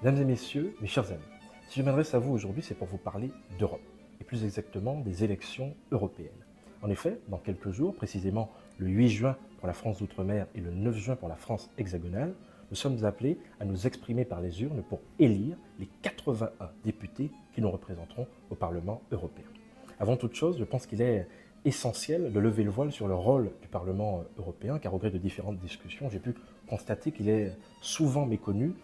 Mesdames et messieurs, mes chers amis, si je m'adresse à vous aujourd'hui, c'est pour vous parler d'Europe, et plus exactement des élections européennes. En effet, dans quelques jours, précisément le 8 juin pour la France d'outre-mer et le 9 juin pour la France hexagonale, nous sommes appelés à nous exprimer par les urnes pour élire les 81 députés qui nous représenteront au Parlement européen. Avant toute chose, je pense qu'il est essentiel de lever le voile sur le rôle du Parlement européen, car au gré de différentes discussions, j'ai pu constater qu'il est souvent méconnu,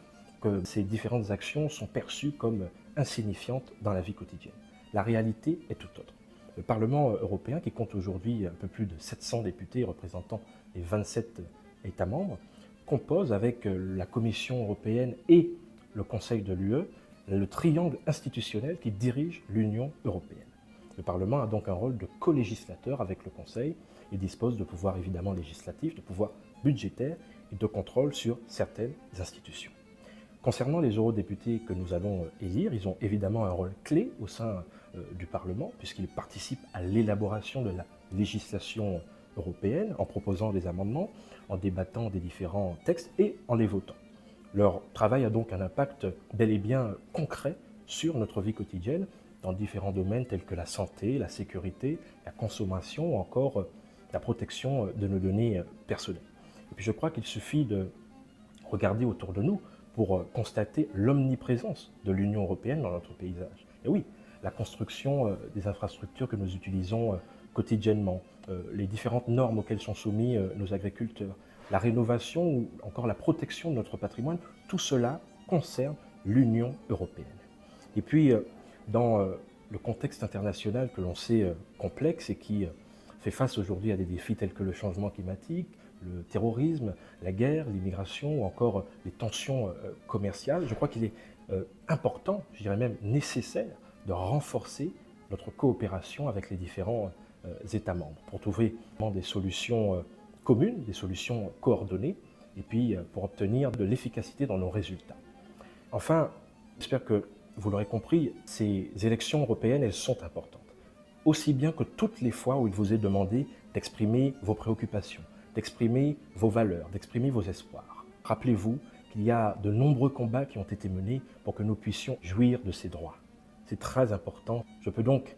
que ces différentes actions sont perçues comme insignifiantes dans la vie quotidienne. La réalité est tout autre. Le Parlement européen, qui compte aujourd'hui un peu plus de 700 députés représentant les 27 États membres, compose avec la Commission européenne et le Conseil de l'UE le triangle institutionnel qui dirige l'Union européenne. Le Parlement a donc un rôle de co-législateur avec le Conseil et dispose de pouvoirs évidemment législatifs, de pouvoirs budgétaires et de contrôle sur certaines institutions. Concernant les eurodéputés que nous allons élire, ils ont évidemment un rôle clé au sein du Parlement, puisqu'ils participent à l'élaboration de la législation européenne en proposant des amendements, en débattant des différents textes et en les votant. Leur travail a donc un impact bel et bien concret sur notre vie quotidienne dans différents domaines tels que la santé, la sécurité, la consommation ou encore la protection de nos données personnelles. Et puis je crois qu'il suffit de regarder autour de nous pour constater l'omniprésence de l'Union européenne dans notre paysage. Et oui, la construction des infrastructures que nous utilisons quotidiennement, les différentes normes auxquelles sont soumis nos agriculteurs, la rénovation ou encore la protection de notre patrimoine, tout cela concerne l'Union européenne. Et puis, dans le contexte international que l'on sait complexe et qui fait face aujourd'hui à des défis tels que le changement climatique, le terrorisme, la guerre, l'immigration ou encore les tensions commerciales, je crois qu'il est important, je dirais même nécessaire, de renforcer notre coopération avec les différents États membres pour trouver des solutions communes, des solutions coordonnées et puis pour obtenir de l'efficacité dans nos résultats. Enfin, j'espère que vous l'aurez compris, ces élections européennes, elles sont importantes. Aussi bien que toutes les fois où il vous est demandé d'exprimer vos préoccupations, d'exprimer vos valeurs, d'exprimer vos espoirs. Rappelez-vous qu'il y a de nombreux combats qui ont été menés pour que nous puissions jouir de ces droits. C'est très important. Je peux donc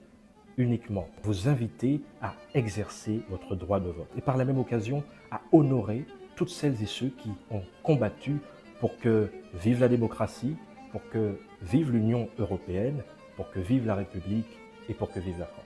uniquement vous inviter à exercer votre droit de vote et par la même occasion à honorer toutes celles et ceux qui ont combattu pour que vive la démocratie, pour que vive l'Union européenne, pour que vive la République et pour que vive la France.